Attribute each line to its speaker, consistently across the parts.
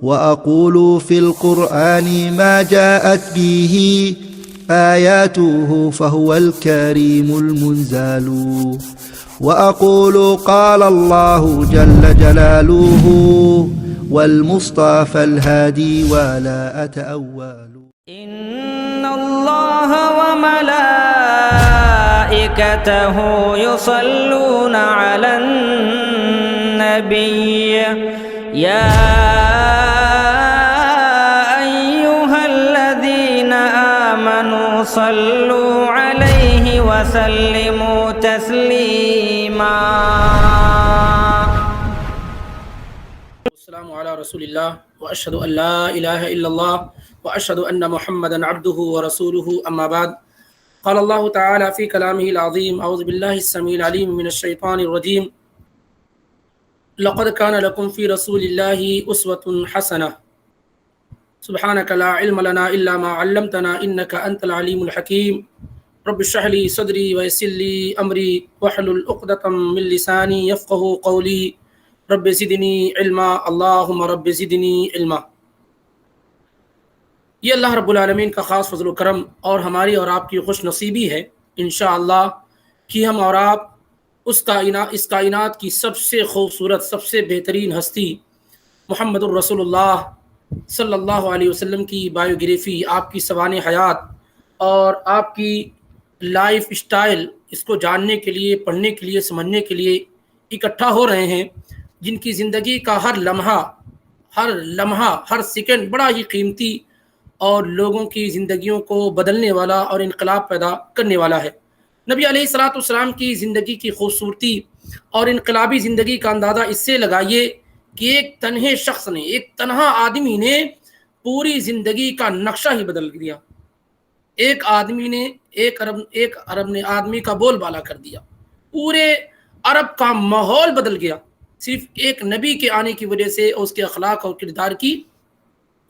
Speaker 1: وأقول في القرآن ما جاءت به آياته فهو الكريم المنزال، وأقول قال الله جل جلاله والمصطفى الهادي ولا أتأول.
Speaker 2: إن الله وملائكته يصلون على النبي يا أيها الذين آمنوا صلوا عليه وسلموا تسليما.
Speaker 3: السلام على رسول الله وأشهد أن لا إله إلا الله وأشهد أن محمدا عبده ورسوله، أما بعد. قال الله تعالى في كلامه العظيم: أعوذ بالله السميع العليم من الشيطان الرجيم. لقد كان لكم في رسول الله أسوة حسنة. سبحانك لا علم لنا إلا ما علمتنا إنك أنت العليم الحكيم. رب اشرح لي صدري ويسر لي أمري واحلل عقدة من لساني يفقهوا قولي. رب زدنی علما، اللہم رب زدنی علما۔ یہ اللہ رب العالمین کا خاص فضل و کرم اور ہماری اور آپ کی خوش نصیبی ہے انشاءاللہ کہ ہم اور آپ اس کائنات کی سب سے خوبصورت، سب سے بہترین ہستی محمد الرسول اللہ صلی اللہ علیہ وسلم کی بایوگرافی، آپ کی سوانح حیات اور آپ کی لائف سٹائل، اس کو جاننے کے لیے، پڑھنے کے لیے، سمجھنے کے لیے اکٹھا ہو رہے ہیں، جن کی زندگی کا ہر لمحہ، ہر سیکنڈ بڑا ہی قیمتی اور لوگوں کی زندگیوں کو بدلنے والا اور انقلاب پیدا کرنے والا ہے۔ نبی علیہ الصلوۃ والسلام کی زندگی کی خوبصورتی اور انقلابی زندگی کا اندازہ اس سے لگائیے کہ ایک تنہے شخص نے، ایک تنہا آدمی نے پوری زندگی کا نقشہ ہی بدل دیا۔ ایک عرب نے آدمی کا بول بالا کر دیا، پورے عرب کا ماحول بدل گیا، صرف ایک نبی کے آنے کی وجہ سے اور اس کے اخلاق اور کردار کی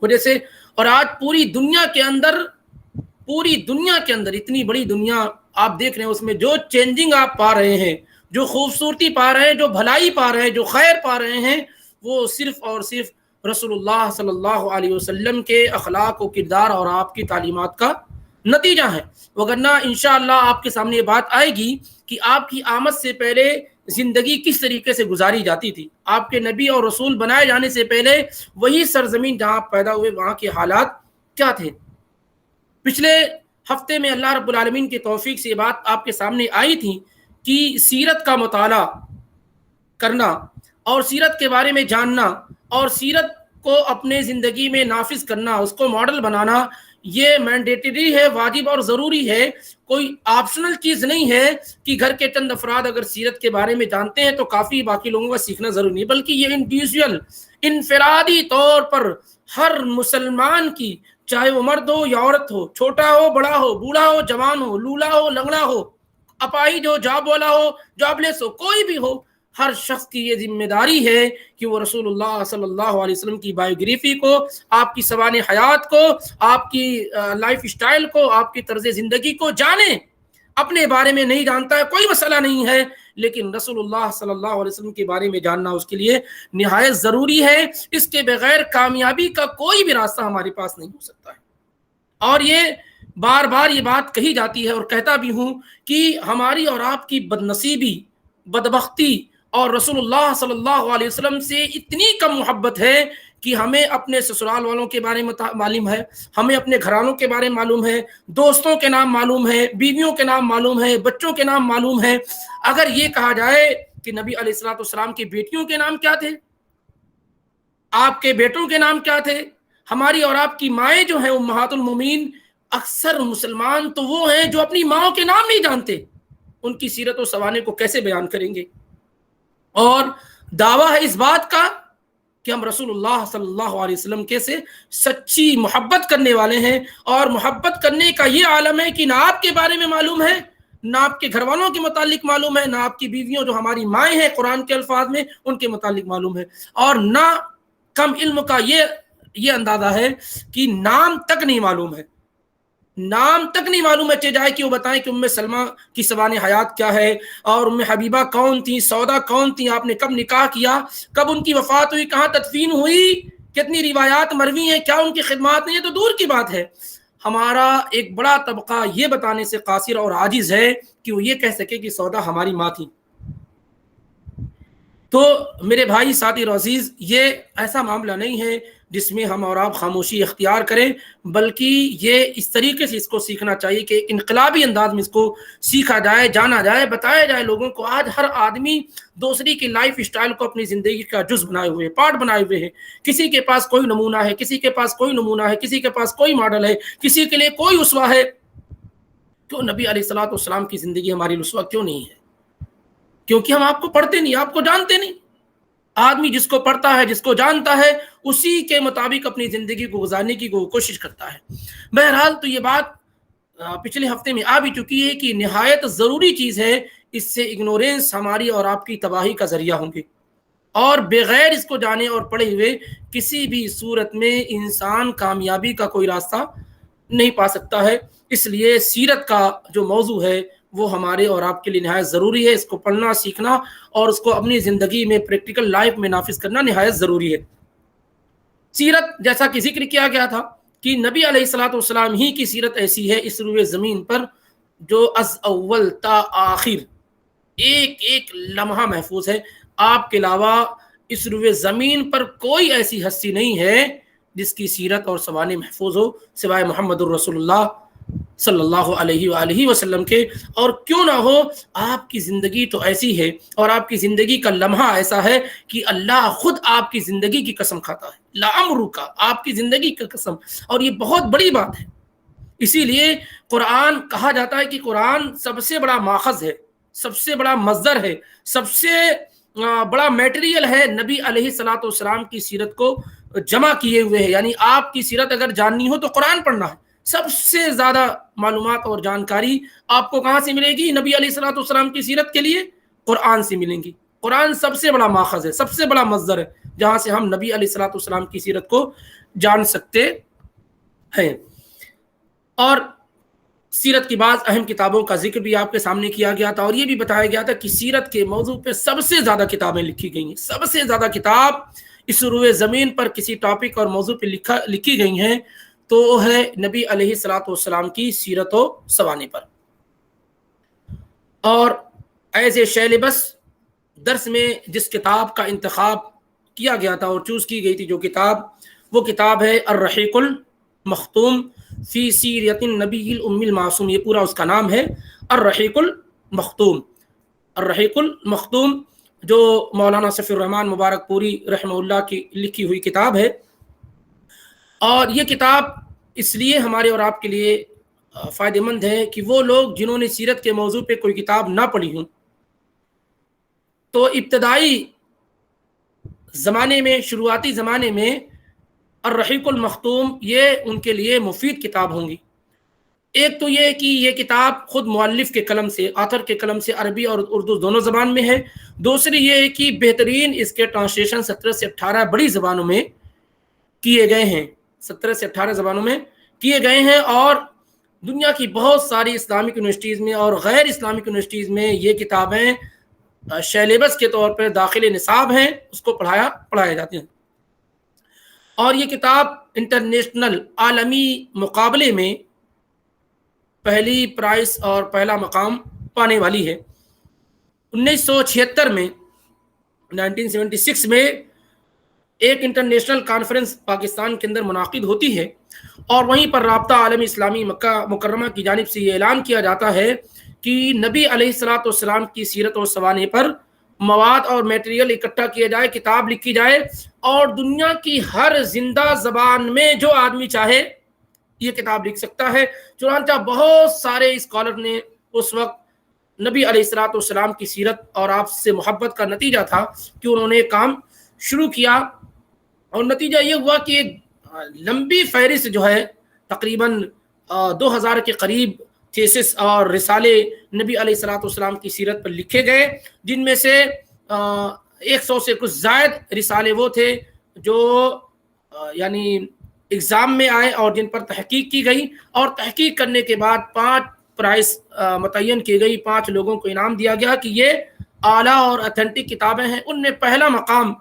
Speaker 3: وجہ سے۔ اور آج پوری دنیا کے اندر اتنی بڑی دنیا آپ دیکھ رہے ہیں، اس میں جو چینجنگ آپ پا رہے ہیں، جو خوبصورتی پا رہے ہیں، جو بھلائی پا رہے ہیں، جو خیر پا رہے ہیں، وہ صرف اور صرف رسول اللہ صلی اللہ علیہ وسلم کے اخلاق و کردار اور آپ کی تعلیمات کا نتیجہ ہے۔ وگرنہ انشاءاللہ آپ کے سامنے یہ بات آئے گی کہ آپ کی آمد سے پہلے زندگی کس طریقے سے گزاری جاتی تھی، آپ کے نبی اور رسول بنائے جانے سے پہلے وہی سرزمین جہاں آپ پیدا ہوئے وہاں کے حالات کیا تھے۔ پچھلے ہفتے میں اللہ رب العالمین کی توفیق سے یہ بات آپ کے سامنے آئی تھی کہ سیرت کا مطالعہ کرنا اور سیرت کے بارے میں جاننا اور سیرت کو اپنے زندگی میں نافذ کرنا، اس کو ماڈل بنانا، یہ مینڈیٹری ہے، واجب اور ضروری ہے، کوئی آپشنل چیز نہیں ہے کہ گھر کے چند افراد اگر سیرت کے بارے میں جانتے ہیں تو کافی، باقی لوگوں کا سیکھنا ضروری نہیں، بلکہ یہ انڈیویژول، انفرادی طور پر ہر مسلمان کی، چاہے وہ مرد ہو یا عورت ہو، چھوٹا ہو بڑا ہو، بوڑھا ہو جوان ہو، لولا ہو لنگڑا ہو، اپاہج ہو جاب والا ہو جاب لیس ہو، کوئی بھی ہو، ہر شخص کی یہ ذمہ داری ہے کہ وہ رسول اللہ صلی اللہ علیہ وسلم کی بایوگرافی کو، آپ کی سوانح حیات کو، آپ کی لائف سٹائل کو، آپ کی طرز زندگی کو جانے۔ اپنے بارے میں نہیں جانتا ہے کوئی مسئلہ نہیں ہے، لیکن رسول اللہ صلی اللہ علیہ وسلم کے بارے میں جاننا اس کے لیے نہایت ضروری ہے۔ اس کے بغیر کامیابی کا کوئی بھی راستہ ہمارے پاس نہیں ہو سکتا ہے۔ اور یہ بار بار یہ بات کہی جاتی ہے اور کہتا بھی ہوں کہ ہماری اور آپ کی بدنصیبی، بدبختی اور رسول اللہ صلی اللہ علیہ وسلم سے اتنی کم محبت ہے کہ ہمیں اپنے سسرال والوں کے بارے میں معلوم ہے، ہمیں اپنے گھرانوں کے بارے میں معلوم ہے، دوستوں کے نام معلوم ہے، بیویوں کے نام معلوم ہے، بچوں کے نام معلوم ہے۔ اگر یہ کہا جائے کہ نبی علیہ الصلوۃ والسلام کی بیٹیوں کے نام کیا تھے، آپ کے بیٹوں کے نام کیا تھے، ہماری اور آپ کی مائیں جو ہیں امہات المومنین، اکثر مسلمان تو وہ ہیں جو اپنی ماؤں کے نام نہیں جانتے، ان کی سیرت و سوانح کو کیسے بیان کریں گے؟ اور دعویٰ ہے اس بات کا کہ ہم رسول اللہ صلی اللہ علیہ وسلم کے سے سچی محبت کرنے والے ہیں، اور محبت کرنے کا یہ عالم ہے کہ نہ آپ کے بارے میں معلوم ہے، نہ آپ کے گھر والوں کے متعلق معلوم ہے، نہ آپ کی بیویوں جو ہماری مائیں ہیں قرآن کے الفاظ میں ان کے متعلق معلوم ہے، اور نہ کم علم کا یہ اندازہ ہے کہ نام تک نہیں معلوم ہے، چاہے جائے کہ وہ بتائیں کہ ام سلمہ کی سوانح حیات کیا ہے، اور ام حبیبہ کون تھی، سودا کون تھی، آپ نے کب نکاح کیا، کب ان کی وفات ہوئی، کہاں تدفین ہوئی، کتنی روایات مروی ہیں، کیا ان کی خدمات نہیں ہے، تو دور کی بات ہے۔ ہمارا ایک بڑا طبقہ یہ بتانے سے قاصر اور عاجز ہے کہ وہ یہ کہہ سکے کہ سودا ہماری ماں تھی۔ تو میرے بھائی، ساتھی اور عزیز، یہ ایسا معاملہ نہیں ہے جس میں ہم اور آپ خاموشی اختیار کریں، بلکہ یہ اس طریقے سے اس کو سیکھنا چاہیے کہ ایک انقلابی انداز میں اس کو سیکھا جائے، جانا جائے، بتایا جائے لوگوں کو۔ آج ہر آدمی دوسری کی لائف اسٹائل کو اپنی زندگی کا جز بنائے ہوئے، پارٹ بنائے ہوئے ہے۔ کسی کے پاس کوئی نمونہ ہے، کسی کے پاس کوئی نمونہ ہے، کسی کے پاس کوئی ماڈل ہے، کسی کے لیے کوئی اسوہ ہے۔ کیوں نبی علیہ الصلوۃ والسلام کی زندگی ہماری اسوہ کیوں نہیں ہے؟ کیونکہ ہم آپ کو پڑھتے نہیں، آپ کو جانتے نہیں۔ آدمی جس کو پڑھتا ہے، جس کو جانتا ہے، اسی کے مطابق اپنی زندگی کو گزارنے کی کوشش کرتا ہے۔ بہرحال تو یہ بات پچھلے ہفتے میں آ بھی چکی ہے کہ نہایت ضروری چیز ہے، اس سے اگنورینس ہماری اور آپ کی تباہی کا ذریعہ ہوں گے، اور بغیر اس کو جانے اور پڑھے ہوئے کسی بھی صورت میں انسان کامیابی کا کوئی راستہ نہیں پا سکتا ہے۔ اس لیے سیرت کا جو موضوع ہے وہ ہمارے اور آپ کے لیے نہایت ضروری ہے۔ اس کو پڑھنا، سیکھنا اور اس کو اپنی زندگی میں پریکٹیکل لائف میں نافذ کرنا نہایت ضروری ہے۔ سیرت، جیسا کہ ذکر کیا گیا تھا کہ نبی علیہ الصلوۃ والسلام ہی کی سیرت ایسی ہے اس روئے زمین پر جو از اول تا آخر ایک ایک لمحہ محفوظ ہے۔ آپ کے علاوہ اس روئے زمین پر کوئی ایسی ہستی نہیں ہے جس کی سیرت اور سوانح محفوظ ہو سوائے محمد الرسول اللہ صلی اللہ علیہ وآلہ وسلم کے۔ اور کیوں نہ ہو، آپ کی زندگی تو ایسی ہے اور آپ کی زندگی کا لمحہ ایسا ہے کہ اللہ خود آپ کی زندگی کی قسم کھاتا ہے، لعمرک، آپ کی زندگی کی قسم۔ اور یہ بہت بڑی بات ہے۔ اسی لیے قرآن کہا جاتا ہے کہ قرآن سب سے بڑا ماخذ ہے، سب سے بڑا مصدر ہے، سب سے بڑا میٹیریل ہے نبی علیہ الصلوۃ والسلام کی سیرت کو جمع کیے ہوئے ہے۔ یعنی آپ کی سیرت اگر جاننی ہو تو قرآن پڑھنا ہے۔ سب سے زیادہ معلومات اور جانکاری آپ کو کہاں سے ملے گی؟ نبی علیہ الصلوۃ والسلام کی سیرت کے لیے قرآن سے ملیں گی۔ قرآن سب سے بڑا ماخذ ہے، سب سے بڑا مصدر ہے جہاں سے ہم نبی علیہ الصلوۃ والسلام کی سیرت کو جان سکتے ہیں۔ اور سیرت کی بعض اہم کتابوں کا ذکر بھی آپ کے سامنے کیا گیا تھا، اور یہ بھی بتایا گیا تھا کہ سیرت کے موضوع پہ سب سے زیادہ کتابیں لکھی گئی ہیں۔ سب سے زیادہ کتاب اس روئے زمین پر کسی ٹاپک اور موضوع پہ لکھی گئی ہیں تو وہ ہے نبی علیہ الصلوۃ والسلام کی سیرت و سوانح پر۔ اور ایز اے سیلیبس درس میں جس کتاب کا انتخاب کیا گیا تھا اور چوز کی گئی تھی جو کتاب، وہ کتاب ہے الرحیق المختوم فی سیرت النبی الام المعصوم۔ یہ پورا اس کا نام ہے، الرحیق المختوم۔ الرحیق المختوم جو مولانا صفی الرحمن مبارک پوری رحمہ اللہ کی لکھی ہوئی کتاب ہے۔ اور یہ کتاب اس لیے ہمارے اور آپ کے لیے فائدہ مند ہے کہ وہ لوگ جنہوں نے سیرت کے موضوع پہ کوئی کتاب نہ پڑھی ہوں، تو ابتدائی زمانے میں، شروعاتی زمانے میں الرحیق المختوم یہ ان کے لیے مفید کتاب ہوں گی۔ ایک تو یہ کہ یہ کتاب خود مؤلف کے قلم سے، آتھر کے قلم سے عربی اور اردو دونوں زبان میں ہے۔ دوسری یہ کہ بہترین اس کے ٹرانسلیشن 17 سے 18 بڑی زبانوں میں کیے گئے ہیں، 17 سے 18 زبانوں میں کیے گئے ہیں، اور دنیا کی بہت ساری اسلامک یونیورسٹیز میں اور غیر اسلامک یونیورسٹیز میں یہ کتابیں سیلیبس کے طور پر داخل نصاب ہیں، اس کو پڑھائے جاتے ہیں۔ اور یہ کتاب انٹرنیشنل عالمی مقابلے میں پہلی پرائز اور پہلا مقام پانے والی ہے۔ 1976 میں 1976 میں ایک انٹرنیشنل کانفرنس پاکستان کے اندر منعقد ہوتی ہے، اور وہیں پر رابطہ عالم اسلامی مکہ مکرمہ کی جانب سے یہ اعلان کیا جاتا ہے کہ نبی علیہ الصلوۃ والسلام کی سیرت و سوانح پر مواد اور میٹیریل اکٹھا کیا جائے، کتاب لکھی جائے، اور دنیا کی ہر زندہ زبان میں جو آدمی چاہے یہ کتاب لکھ سکتا ہے۔ چنانچہ بہت سارے اسکالر نے اس وقت نبی علیہ الصلوۃ والسلام کی سیرت اور آپ سے محبت کا نتیجہ تھا کہ انہوں نے کام شروع کیا، اور نتیجہ یہ ہوا کہ ایک لمبی فہرست جو ہے تقریباً 2000 کے قریب تھیسس اور رسالے نبی علیہ الصلوۃ والسلام کی سیرت پر لکھے گئے، جن میں سے 100 سے کچھ زائد رسالے وہ تھے جو یعنی ایگزام میں آئے اور جن پر تحقیق کی گئی، اور تحقیق کرنے کے بعد 5 پرائز متعین کی گئی، 5 لوگوں کو انعام دیا گیا کہ یہ اعلیٰ اور اتھینٹک کتابیں ہیں۔ ان میں پہلا مقام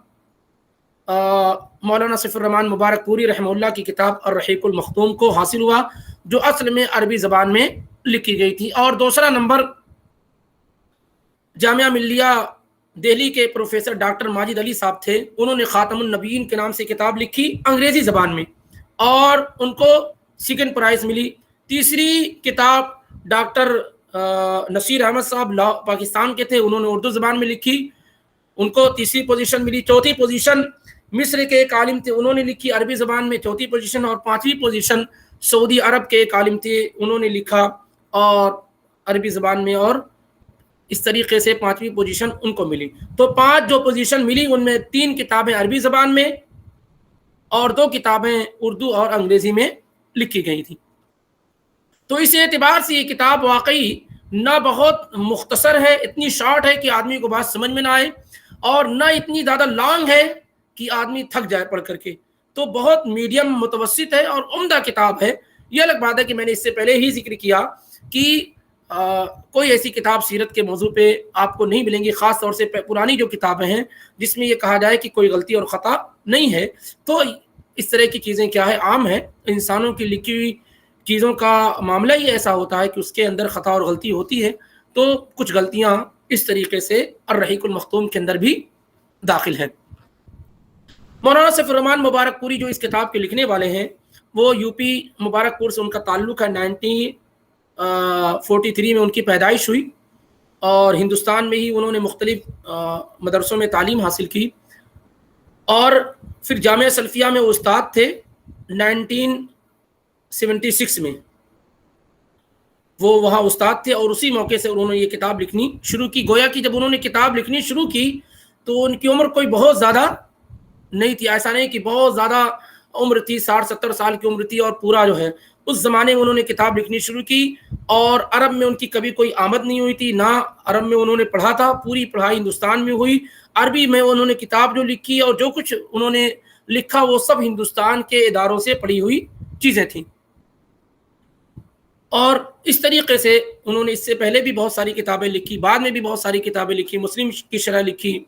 Speaker 3: مولانا سیف الرحمان مبارک پوری رحمہ اللہ کی کتاب الرحیق المختوم کو حاصل ہوا، جو اصل میں عربی زبان میں لکھی گئی تھی۔ اور دوسرا نمبر جامعہ ملیہ دہلی کے پروفیسر ڈاکٹر ماجد علی صاحب تھے، انہوں نے خاتم النبیین کے نام سے کتاب لکھی انگریزی زبان میں، اور ان کو سیکنڈ پرائز ملی۔ تیسری کتاب ڈاکٹر نصیر احمد صاحب پاکستان کے تھے، انہوں نے اردو زبان میں لکھی، ان کو تیسری پوزیشن ملی۔ چوتھی پوزیشن مصر کے ایک عالم تھے، انہوں نے لکھی عربی زبان میں چوتھی پوزیشن، اور پانچویں پوزیشن سعودی عرب کے ایک عالم تھے، انہوں نے لکھا اور عربی زبان میں، اور اس طریقے سے پانچویں پوزیشن ان کو ملی۔ تو 5 جو پوزیشن ملی ان میں 3 کتابیں عربی زبان میں اور 2 کتابیں اردو اور انگریزی میں لکھی گئی تھیں۔ تو اس اعتبار سے یہ کتاب واقعی نہ بہت مختصر ہے، اتنی شارٹ ہے کہ آدمی کو بات سمجھ میں نہ آئے، اور نہ اتنی زیادہ لانگ ہے کہ آدمی تھک جائے پڑھ کر کے، تو بہت میڈیم متوسط ہے اور عمدہ کتاب ہے۔ یہ الگ بات ہے کہ میں نے اس سے پہلے ہی ذکر کیا کہ کوئی ایسی کتاب سیرت کے موضوع پہ آپ کو نہیں ملیں گی، خاص طور سے پرانی جو کتابیں ہیں جس میں یہ کہا جائے کہ کوئی غلطی اور خطا نہیں ہے۔ تو اس طرح کی چیزیں کیا ہے، عام ہے، انسانوں کی لکھی ہوئی چیزوں کا معاملہ ہی ایسا ہوتا ہے کہ اس کے اندر خطا اور غلطی ہوتی ہے، تو کچھ غلطیاں اس طریقے سے الرحیق المختوم کے اندر بھی داخل ہیں۔ مولانا سیف الرحمان مبارک پوری جو اس کتاب کے لکھنے والے ہیں، وہ یو پی مبارک پور سے ان کا تعلق ہے۔ 1943 میں ان کی پیدائش ہوئی، اور ہندوستان میں ہی انہوں نے مختلف مدرسوں میں تعلیم حاصل کی، اور پھر جامعہ سلفیہ میں وہ استاد تھے۔ 1976 میں وہ وہاں استاد تھے، اور اسی موقع سے انہوں نے یہ کتاب لکھنی شروع کی۔ گویا کہ جب انہوں نے کتاب لکھنی شروع کی تو ان کی عمر کوئی بہت زیادہ نہیں تھی، ایسا نہیں کہ بہت زیادہ عمر تھی، 60-70 سال کی عمر تھی، اور پورا جو ہے اس زمانے میں انہوں نے کتاب لکھنی شروع کی، اور عرب میں ان کی کبھی کوئی آمد نہیں ہوئی تھی، نہ عرب میں انہوں نے پڑھا تھا، پوری پڑھائی ہندوستان میں ہوئی۔ عربی میں انہوں نے کتاب جو لکھی اور جو کچھ انہوں نے لکھا وہ سب ہندوستان کے اداروں سے پڑھی ہوئی چیزیں تھیں۔ اور اس طریقے سے انہوں نے اس سے پہلے بھی بہت ساری کتابیں لکھی، بعد میں بھی بہت ساری کتابیں لکھی، مسلم کی شرح لکھی،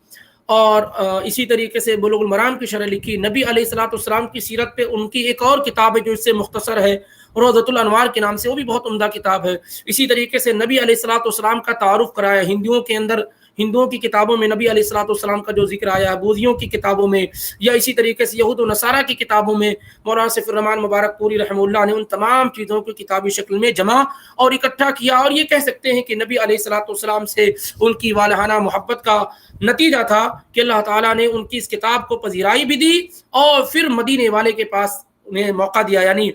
Speaker 3: اور اسی طریقے سے بلوغ المرام کی شرح لکھی۔ نبی علیہ الصلوۃ والسلام کی سیرت پہ ان کی ایک اور کتاب ہے جو اس سے مختصر ہے، روضۃ الانوار کے نام سے، وہ بھی بہت عمدہ کتاب ہے۔ اسی طریقے سے نبی علیہ الصلوۃ والسلام کا تعارف کرایا ہندوؤں کے اندر، ہندوؤں کی کتابوں میں نبی علیہ الصلوۃ والسلام کا جو ذکر آیا ہے، بوذیوں کی کتابوں میں، یا اسی طریقے سے یہود و نصارہ کی کتابوں میں، مولانا سیف الرحمان مبارک پوری رحمہ اللہ نے ان تمام چیزوں کو کتابی شکل میں جمع اور اکٹھا کیا، اور یہ کہہ سکتے ہیں کہ نبی علیہ الصلوۃ والسلام سے ان کی والہانہ محبت کا نتیجہ تھا کہ اللہ تعالیٰ نے ان کی اس کتاب کو پذیرائی بھی دی، اور پھر مدینے والے کے پاس انہیں موقع دیا، یعنی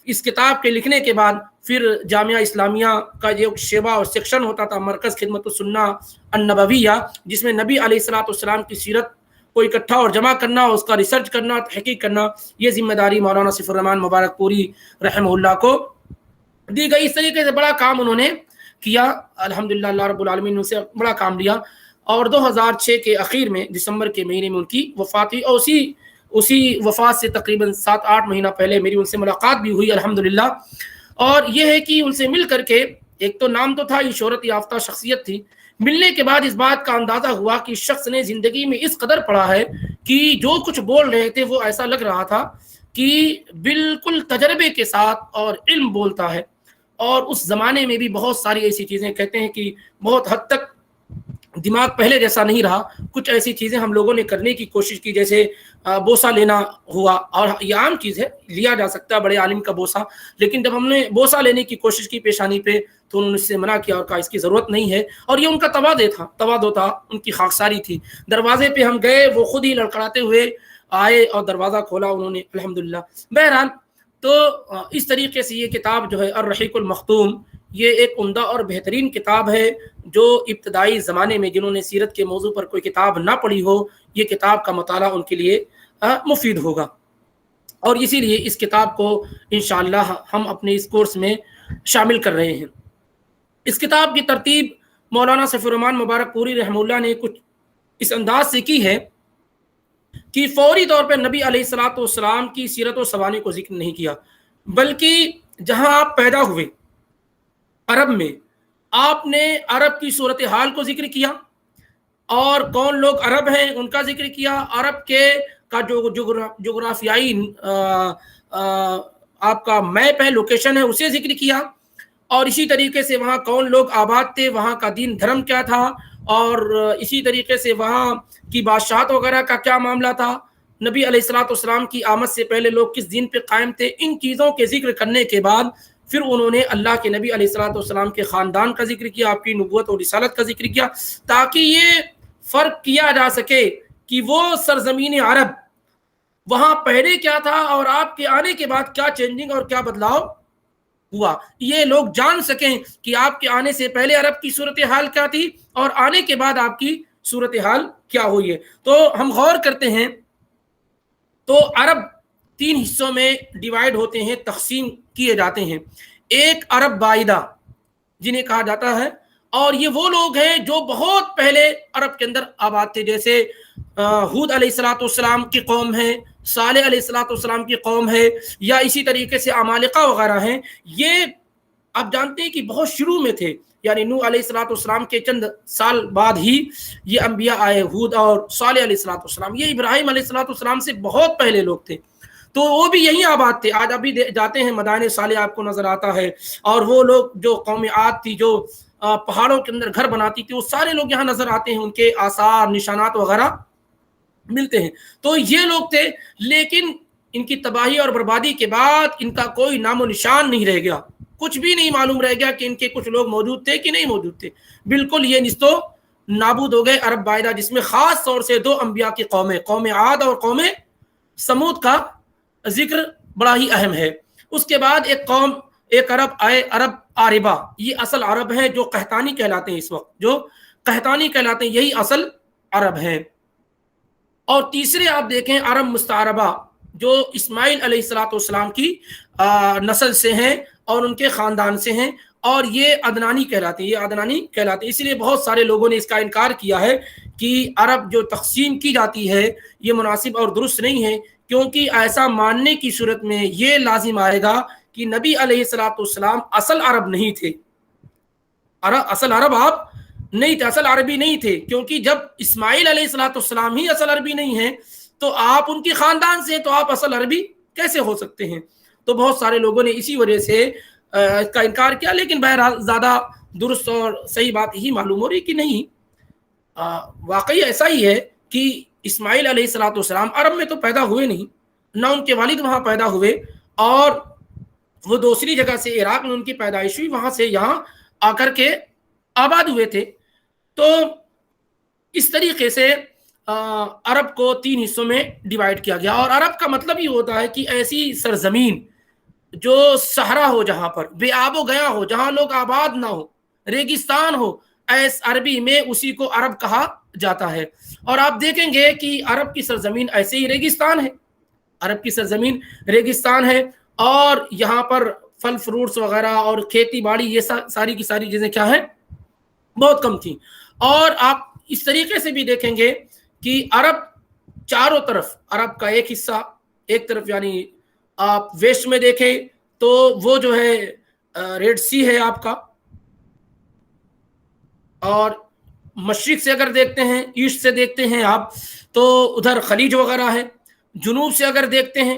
Speaker 3: اس کتاب کے لکھنے کے بعد پھر جامعہ اسلامیہ کا جو شعبہ اور سیکشن ہوتا تھا، مرکز خدمت السنہ النبویہ، جس میں نبی علیہ الصلوۃ والسلام کی سیرت کو اکٹھا اور جمع کرنا، اس کا ریسرچ کرنا، تحقیق کرنا، یہ ذمہ داری مولانا سیف الرحمان مبارک پوری رحمہ اللہ کو دی گئی۔ اس طریقے سے بڑا کام انہوں نے کیا، الحمدللہ اللہ رب العالمین نے ان سے بڑا کام لیا، اور 2006 کے اخیر میں دسمبر کے مہینے میں ان کی وفات ہوئی، اور اسی وفات سے تقریباً 7-8 مہینہ پہلے میری ان سے ملاقات بھی ہوئی الحمدللہ۔ اور یہ ہے کہ ان سے مل کر کے، ایک تو نام تو تھا، یہ شہرت یافتہ شخصیت تھی، ملنے کے بعد اس بات کا اندازہ ہوا کہ شخص نے زندگی میں اس قدر پڑھا ہے کہ جو کچھ بول رہے تھے وہ ایسا لگ رہا تھا کہ بالکل تجربے کے ساتھ اور علم بولتا ہے۔ اور اس زمانے میں بھی بہت ساری ایسی چیزیں کہتے ہیں کہ بہت حد تک دماغ پہلے جیسا نہیں رہا، کچھ ایسی چیزیں ہم لوگوں نے کرنے کی کوشش کی، جیسے بوسہ لینا ہوا، اور یہ عام چیز ہے، لیا جا سکتا ہے بڑے عالم کا بوسہ، لیکن جب ہم نے بوسہ لینے کی کوشش کی پیشانی پہ تو انہوں نے اس سے منع کیا اور کہا اس کی ضرورت نہیں ہے، اور یہ ان کا تواضع تھا، ان کی خاکساری تھی۔ دروازے پہ ہم گئے، وہ خود ہی لڑکھڑاتے ہوئے آئے اور دروازہ کھولا انہوں نے، الحمدللہ۔ بہرحال تو اس طریقے سے یہ کتاب جو ہے الرحیق المختوم، یہ ایک عمدہ اور بہترین کتاب ہے، جو ابتدائی زمانے میں جنہوں نے سیرت کے موضوع پر کوئی کتاب نہ پڑھی ہو، یہ کتاب کا مطالعہ ان کے لیے مفید ہوگا، اور اسی لیے اس کتاب کو انشاءاللہ ہم اپنے اس کورس میں شامل کر رہے ہیں۔ اس کتاب کی ترتیب مولانا سیف الرحمان مبارک پوری رحمہ اللہ نے کچھ اس انداز سے کی ہے کہ فوری طور پہ نبی علیہ الصلوۃ والسلام کی سیرت و سوانح کو ذکر نہیں کیا، بلکہ جہاں آپ پیدا ہوئے عرب میں، آپ نے عرب کی صورتحال کو ذکر کیا، اور کون لوگ عرب ہیں ان کا ذکر کیا، عرب کے کا جو جغرافیائی آپ کا میپ ہے، لوکیشن ہے، اسے ذکر کیا، اور اسی طریقے سے وہاں کون لوگ آباد تھے، وہاں کا دین دھرم کیا تھا، اور اسی طریقے سے وہاں کی بادشاہت وغیرہ کا کیا معاملہ تھا، نبی علیہ الصلوۃ والسلام کی آمد سے پہلے لوگ کس دین پہ قائم تھے۔ ان چیزوں کے ذکر کرنے کے بعد پھر انہوں نے اللہ کے نبی علیہ الصلوۃ والسلام کے خاندان کا ذکر کیا، آپ کی نبوت اور رسالت کا ذکر کیا، تاکہ یہ فرق کیا جا سکے کہ وہ سرزمین عرب وہاں پہلے کیا تھا اور آپ کے آنے کے بعد کیا چینجنگ اور کیا بدلاؤ ہوا، یہ لوگ جان سکیں کہ آپ کے آنے سے پہلے عرب کی صورتحال کیا تھی اور آنے کے بعد آپ کی صورتحال کیا ہوئی ہے۔ تو ہم غور کرتے ہیں تو عرب 3 حصوں میں ڈیوائیڈ ہوتے ہیں، تقسیم کیے جاتے ہیں۔ ایک عرب بعیدہ جنہیں کہا جاتا ہے، اور یہ وہ لوگ ہیں جو بہت پہلے عرب کے اندر آباد تھے، جیسے ہود علیہ الصلوۃ والسلام کی قوم ہے، صالح علیہ الصلوۃ والسلام کی قوم ہے، یا اسی طریقے سے عمالقہ وغیرہ ہیں۔ یہ آپ جانتے ہیں کہ بہت شروع میں تھے، یعنی نوح علیہ الصلوۃ والسلام کے چند سال بعد ہی یہ انبیاء آئے، ہود اور صالح علیہ الصلوۃ والسلام۔ یہ ابراہیم علیہ الصلوۃ والسلام سے بہت پہلے لوگ تھے، تو وہ بھی یہیں آباد تھے۔ آج ابھی جاتے ہیں مدائن صالح آپ کو نظر آتا ہے، اور وہ لوگ جو قوم عاد تھی جو پہاڑوں کے اندر گھر بناتی تھی، وہ سارے لوگ یہاں نظر آتے ہیں، ان کے آثار نشانات وغیرہ ملتے ہیں۔ تو یہ لوگ تھے، لیکن ان کی تباہی اور بربادی کے بعد ان کا کوئی نام و نشان نہیں رہ گیا، کچھ بھی نہیں معلوم رہ گیا کہ ان کے کچھ لوگ موجود تھے کہ نہیں موجود تھے، بالکل یہ نستو نابود ہو گئے عرب بعیدہ، جس میں خاص طور سے 2 انبیاء کی قومیں، قوم عاد اور قوم سمود کا ذکر بڑا ہی اہم ہے۔ اس کے بعد ایک عرب آئے، عرب عاربہ، یہ اصل عرب ہیں جو قحطانی کہلاتے ہیں، اس وقت جو قحطانی کہلاتے ہیں یہی اصل عرب ہیں۔ اور تیسرے آپ دیکھیں عرب مستعربہ، جو اسماعیل علیہ الصلوۃ والسلام کی نسل سے ہیں اور ان کے خاندان سے ہیں، اور یہ عدنانی کہلاتے ہیں، یہ عدنانی کہلاتے ہیں۔ اسی لیے بہت سارے لوگوں نے اس کا انکار کیا ہے کہ عرب جو تقسیم کی جاتی ہے یہ مناسب اور درست نہیں ہے، کیونکہ ایسا ماننے کی صورت میں یہ لازم آئے گا کہ نبی علیہ الصلوۃ والسلام اصل عرب نہیں تھے، اصل عرب آپ نہیں تھے، اصل عربی نہیں تھے، کیونکہ جب اسماعیل علیہ الصلوۃ والسلام ہی اصل عربی نہیں ہیں تو آپ ان کی خاندان سے ہیں، تو آپ اصل عربی کیسے ہو سکتے ہیں؟ تو بہت سارے لوگوں نے اسی وجہ سے اس کا انکار کیا، لیکن بہرحال زیادہ درست اور صحیح بات یہی معلوم ہو رہی کہ نہیں، واقعی ایسا ہی ہے کہ اسماعیل علیہ الصلوۃ والسلام عرب میں تو پیدا ہوئے نہیں، نہ ان کے والد وہاں پیدا ہوئے، اور وہ دوسری جگہ سے عراق میں ان کی پیدائش ہوئی، وہاں سے یہاں آ کر کے آباد ہوئے تھے۔ تو اس طریقے سے عرب کو 3 حصوں میں ڈیوائیڈ کیا گیا، اور عرب کا مطلب یہ ہوتا ہے کہ ایسی سرزمین جو صحرا ہو، جہاں پر بے آب و گیا ہو، جہاں لوگ آباد نہ ہو، ریگستان ہو، ایس عربی میں اسی کو عرب کہا جاتا ہے۔ اور آپ دیکھیں گے کہ عرب کی سرزمین ایسے ہی ریگستان ہے، عرب کی سرزمین ریگستان ہے، اور یہاں پر پھل فروٹس وغیرہ اور کھیتی باڑی یہ ساری کی ساری چیزیں کیا ہیں، بہت کم تھیں۔ اور آپ اس طریقے سے بھی دیکھیں گے کہ عرب چاروں طرف، عرب کا ایک حصہ ایک طرف، یعنی آپ ویسٹ میں دیکھیں تو وہ جو ہے ریڈ سی ہے آپ کا، اور مشرق سے اگر دیکھتے ہیں، ایسٹ سے دیکھتے ہیں آپ تو ادھر خلیج وغیرہ ہے، جنوب سے اگر دیکھتے ہیں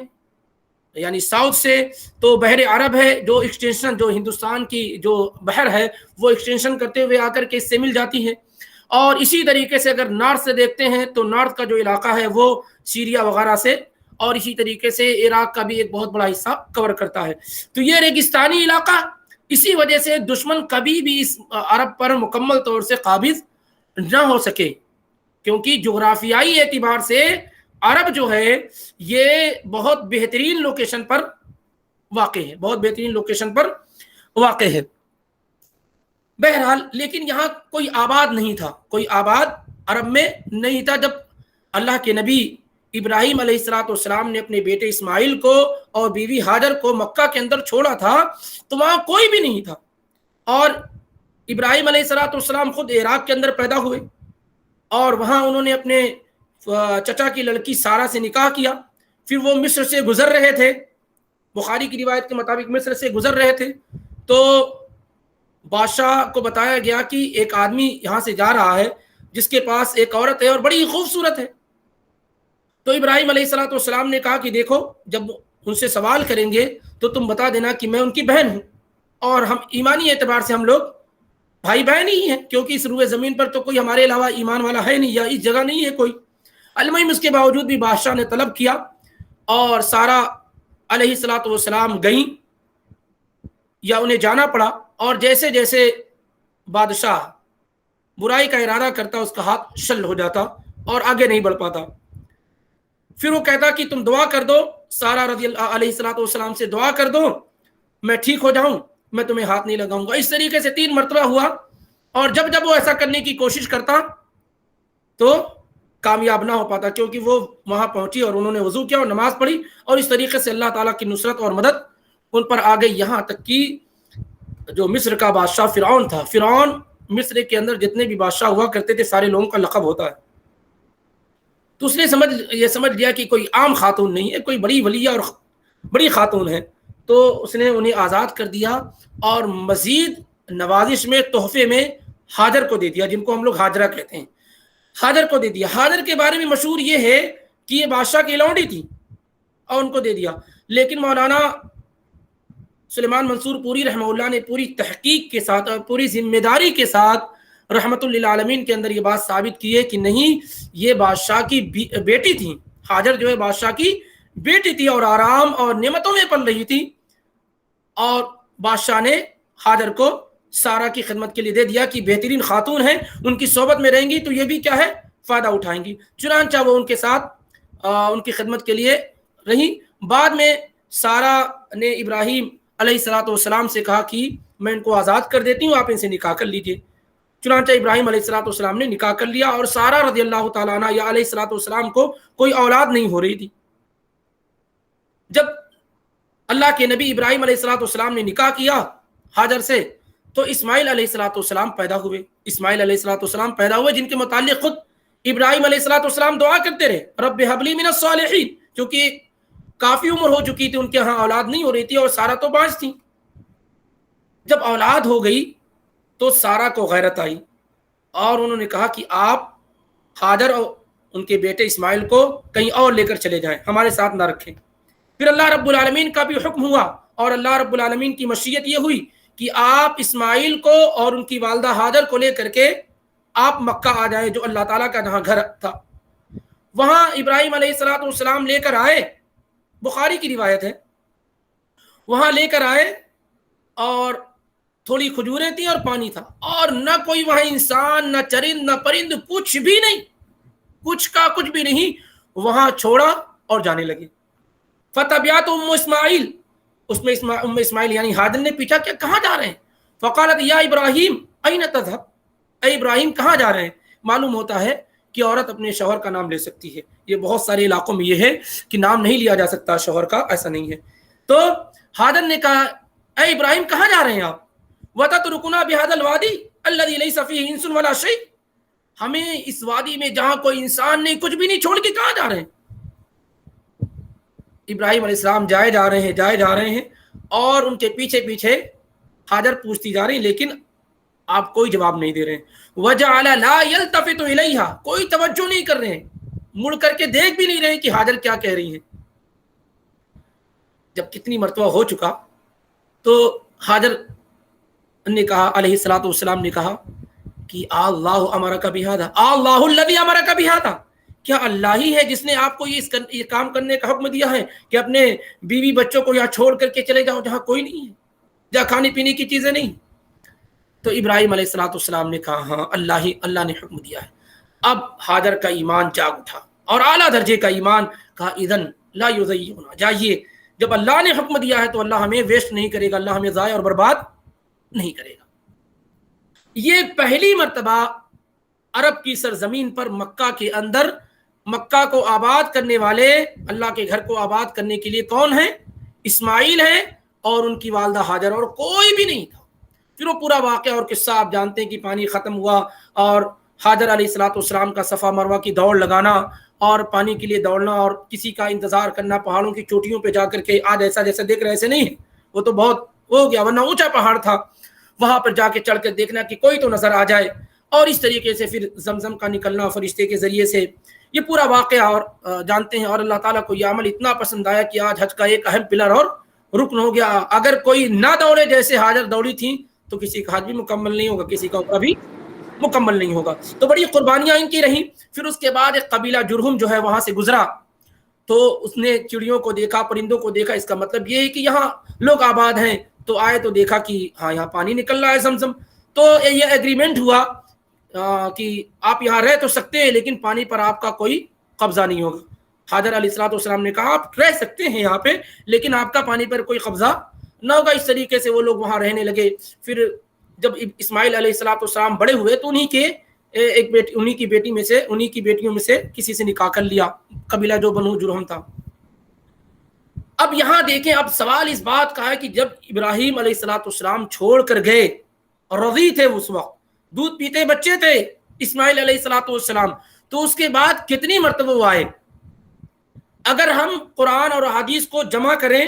Speaker 3: یعنی ساؤتھ سے تو بحر عرب ہے، جو ایکسٹینشن جو ہندوستان کی جو بحر ہے وہ ایکسٹینشن کرتے ہوئے آ کر کے اس سے مل جاتی ہے۔ اور اسی طریقے سے اگر نارتھ سے دیکھتے ہیں تو نارتھ کا جو علاقہ ہے وہ سیریا وغیرہ سے، اور اسی طریقے سے عراق کا بھی ایک بہت بڑا حصہ کور کرتا ہے۔ تو یہ ریگستانی علاقہ، اسی وجہ سے دشمن کبھی بھی اس عرب پر مکمل طور سے قابض نہ ہو سکے، کیونکہ جغرافیائی اعتبار سے عرب جو ہے یہ بہت بہترین لوکیشن پر واقع ہے، بہت بہترین لوکیشن پر واقع ہے۔ بہرحال لیکن یہاں کوئی آباد نہیں تھا، کوئی آباد عرب میں نہیں تھا۔ جب اللہ کے نبی ابراہیم علیہ الصلوۃ والسلام نے اپنے بیٹے اسماعیل کو اور بیوی ہاجر کو مکہ کے اندر چھوڑا تھا تو وہاں کوئی بھی نہیں تھا، اور ابراہیم علیہ الصلوۃ والسلام خود عراق کے اندر پیدا ہوئے، اور وہاں انہوں نے اپنے چچا کی لڑکی سارہ سے نکاح کیا، پھر وہ مصر سے گزر رہے تھے، بخاری کی روایت کے مطابق مصر سے گزر رہے تھے، تو بادشاہ کو بتایا گیا کہ ایک آدمی یہاں سے جا رہا ہے جس کے پاس ایک عورت ہے اور بڑی خوبصورت ہے۔ تو ابراہیم علیہ الصلوۃ والسلام نے کہا کہ دیکھو جب ان سے سوال کریں گے تو تم بتا دینا کہ میں ان کی بہن ہوں، اور ہم ایمانی اعتبار سے ہم لوگ بھائی بہن ہی ہیں، کیونکہ اس روئے زمین پر تو کوئی ہمارے علاوہ ایمان والا ہے نہیں، یا اس جگہ نہیں ہے کوئی۔ المہم اس کے باوجود بھی بادشاہ نے طلب کیا، اور سارا علیہ الصلوۃ والسلام گئیں یا انہیں جانا پڑا، اور جیسے جیسے بادشاہ برائی کا ارادہ کرتا اس کا ہاتھ شل ہو جاتا اور آگے نہیں بڑھ پاتا۔ پھر وہ کہتا کہ تم دعا کر دو، سارا رضی اللہ علیہ الصلوۃ والسلام سے دعا کر دو میں ٹھیک ہو جاؤں، میں تمہیں ہاتھ نہیں لگاؤں گا۔ اس طریقے سے 3 مرتبہ ہوا، اور جب جب وہ ایسا کرنے کی کوشش کرتا تو کامیاب نہ ہو پاتا، کیونکہ وہ وہاں پہنچی اور انہوں نے وضو کیا اور نماز پڑھی، اور اس طریقے سے اللہ تعالیٰ کی نصرت اور مدد ان پر آ گئی، یہاں تک کہ جو مصر کا بادشاہ فرعون تھا، فرعون مصر کے اندر جتنے بھی بادشاہ ہوا کرتے تھے سارے لوگوں کا لقب ہوتا ہے، تو اس نے یہ سمجھ لیا کہ کوئی عام خاتون نہیں ہے، کوئی بڑی ولیہ اور بڑی خاتون ہے، تو اس نے انہیں آزاد کر دیا، اور مزید نوازش میں تحفے میں ہاجر کو دے دیا، جن کو ہم لوگ ہاجرہ کہتے ہیں، ہاجر کو دے دیا۔ ہاجر کے بارے میں مشہور یہ ہے کہ یہ بادشاہ کی لونڈی تھی اور ان کو دے دیا، لیکن مولانا سلیمان منصور پوری رحمہ اللہ نے پوری تحقیق کے ساتھ اور پوری ذمہ داری کے ساتھ رحمت للعالمین کے اندر یہ بات ثابت کی ہے کہ نہیں، یہ بادشاہ کی بیٹی تھی، ہاجر جو ہے بادشاہ کی بیٹی تھی، اور آرام اور نعمتوں میں پل رہی تھی، اور بادشاہ نے ہاجر کو سارا کی خدمت کے لیے دے دیا کہ بہترین خاتون ہیں، ان کی صحبت میں رہیں گی تو یہ بھی کیا ہے فائدہ اٹھائیں گی۔ چنانچہ وہ ان کے ساتھ ان کی خدمت کے لیے رہی۔ بعد میں سارا نے ابراہیم علیہ الصلوۃ والسلام سے کہا کہ میں ان کو آزاد کر دیتی ہوں، آپ ان سے نکاح کر لیجئے۔ چنانچہ ابراہیم علیہ الصلوۃ والسلام نے نکاح کر لیا، اور سارا رضی اللہ تعالیٰ عنہ یا علیہ الصلوۃ والسلام کو کوئی اولاد نہیں ہو رہی تھی۔ جب اللہ کے نبی ابراہیم علیہ الصلوۃ والسلام نے نکاح کیا ہاجر سے، تو اسماعیل علیہ الصلوۃ والسلام پیدا ہوئے۔ اسماعیل علیہ الصلوۃ والسلام پیدا ہوئے، جن کے متعلق خود ابراہیم علیہ الصلوۃ والسلام دعا کرتے رہے، رب ہب لی من الصالحین، کیونکہ کافی عمر ہو چکی تھی، ان کے ہاں اولاد نہیں ہو رہی تھی، اور سارا تو باز تھی۔ جب اولاد ہو گئی تو سارا کو غیرت آئی، اور انہوں نے کہا کہ آپ ہاجر اور ان کے بیٹے اسماعیل کو کہیں اور لے کر چلے جائیں، ہمارے ساتھ نہ رکھیں۔ پھر اللہ رب العالمین کا بھی حکم ہوا، اور اللہ رب العالمین کی مشیت یہ ہوئی کہ آپ اسماعیل کو اور ان کی والدہ ہاجر کو لے کر کے آپ مکہ آ جائیں، جو اللہ تعالیٰ کا جہاں گھر تھا۔ وہاں ابراہیم علیہ الصلوۃ والسلام لے کر آئے، بخاری کی روایت ہے، وہاں لے کر آئے، اور تھوڑی کھجوریں تھیں اور پانی تھا، اور نہ کوئی وہاں انسان، نہ چرند، نہ پرند، کچھ بھی نہیں، کچھ کا کچھ بھی نہیں، وہاں چھوڑا اور جانے لگے۔ فتبعت ام اسماعیل، اس میں ام اسماعیل یعنی ہاجر نے پوچھا کہ کہاں جا رہے ہیں؟ فقالت یا ابراہیم این تذهب، اے ابراہیم کہاں جا رہے ہیں؟ معلوم ہوتا ہے کہ عورت اپنے شوہر کا نام لے سکتی ہے، یہ بہت سارے علاقوں میں یہ ہے کہ نام نہیں لیا جا سکتا شوہر کا، ایسا نہیں ہے۔ تو ہاجر نے کہا اے ابراہیم کہاں جا رہے ہیں آپ؟ وَتَتْرُكُنَا بِهَذَا الْوَادِي الَّذِي لَيْسَ فِيهِ إِنسٌ وَلَا شَيْءٌ، ہمیں اس وادی میں جہاں کوئی انسان نہیں، کچھ بھی نہیں، چھوڑ کے کہاں جا رہے ہیں؟ ابراہیم علیہ السلام جائے جا رہے ہیں، اور ان کے پیچھے پیچھے ہاجر پوچھتی جا رہی ہیں، لیکن آپ کوئی جواب نہیں دے رہے ہیں۔ وَجَعَلَ لَا يَلْتَفِتُ إِلَيْهَا، کوئی توجہ نہیں کر رہے ہیں، مڑ کر کے دیکھ بھی نہیں رہے کہ ہاجر کیا کہہ رہی ہیں۔ جب کتنی مرتبہ ہو چکا تو ہاجر نے کہا، علیہ الصلوۃ والسلام نے کہا کہ اللہ امرک بہذا، اللہ الذی امرک بہذا، کیا اللہ ہی ہے جس نے آپ کو یہ کام کرنے کا حکم دیا ہے کہ اپنے بیوی بچوں کو یہاں چھوڑ کر کے چلے جاؤ جہاں کوئی نہیں ہے، جہاں کھانے پینے کی چیزیں نہیں؟ تو ابراہیم علیہ الصلوۃ والسلام نے کہا ہاں اللہ نے حکم دیا ہے۔ اب ہاجر کا ایمان جاگ اٹھا، اور اعلیٰ درجے کا ایمان، کہا اذن لا یضیعنا، جائیے جب اللہ نے حکم دیا ہے تو اللہ ہمیں ویسٹ نہیں کرے گا، اللہ ہمیں ضائع اور برباد نہیں کرے گا۔ یہ پہلی مرتبہ عرب کی سرزمین پر مکہ کے اندر مکہ کو آباد کرنے والے، اللہ کے گھر کو آباد کرنے کے لیے کون ہیں؟ اسماعیل ہیں اور ان کی والدہ ہاجر، اور کوئی بھی نہیں تھا۔ پھر وہ پورا واقعہ اور قصہ آپ جانتے ہیں کہ پانی ختم ہوا، اور ہاجر علیہ الصلوۃ والسلام کا صفا مروہ کی دوڑ لگانا، اور پانی کے لیے دوڑنا، اور کسی کا انتظار کرنا پہاڑوں کی چوٹیوں پہ جا کر کے، آج ایسا جیسا دیکھ رہے ایسے نہیں ہے، وہ تو بہت ہو گیا، ورنہ اونچا پہاڑ تھا، وہاں پر جا کے چڑھ کر دیکھنا کہ کوئی تو نظر آ جائے، اور اس طریقے سے پھر زمزم کا نکلنا فرشتے کے ذریعے سے، یہ پورا واقعہ اور جانتے ہیں. اور اللہ تعالیٰ کو یہ عمل اتنا پسند آیا کہ آج حج کا ایک اہم پلر اور رکن ہو گیا. اگر کوئی نہ دوڑے جیسے حاجر دوڑی تھیں تو کسی کا حج بھی مکمل نہیں ہوگا, کسی کا عمرہ بھی مکمل نہیں ہوگا. تو بڑی قربانیاں ان کی رہیں. پھر اس کے بعد ایک قبیلہ جرہم جو ہے وہاں سے گزرا, تو اس نے چڑیوں کو دیکھا, پرندوں کو دیکھا. اس کا مطلب یہ ہے کہ یہاں لوگ آباد ہیں. تو آئے تو دیکھا کہ ہاں یہاں پانی نکل رہا ہے زمزم. تو یہ ایگریمنٹ ہوا کہ آپ یہاں رہ تو سکتے ہیں لیکن پانی پر آپ کا کوئی قبضہ نہیں ہوگا. حاجر علیہ الصلوۃ والسلام نے کہا آپ رہ سکتے ہیں یہاں پہ لیکن آپ کا پانی پر کوئی قبضہ نہ ہوگا. اس طریقے سے وہ لوگ وہاں رہنے لگے. پھر جب اسماعیل علیہ الصلوۃ والسلام بڑے ہوئے تو انہی کی بیٹیوں میں سے کسی سے نکاح کر لیا, قبیلہ جو بنو جرہم تھا. اب یہاں دیکھیں, اب سوال اس بات کا ہے کہ جب ابراہیم علیہ الصلوۃ والسلام چھوڑ کر گئے, رضی تھے اس وقت, دودھ پیتے بچے تھے اسماعیل علیہ الصلوۃ والسلام, تو اس کے بعد کتنی مرتبہ وہ آئے؟ اگر ہم قرآن اور حدیث کو جمع کریں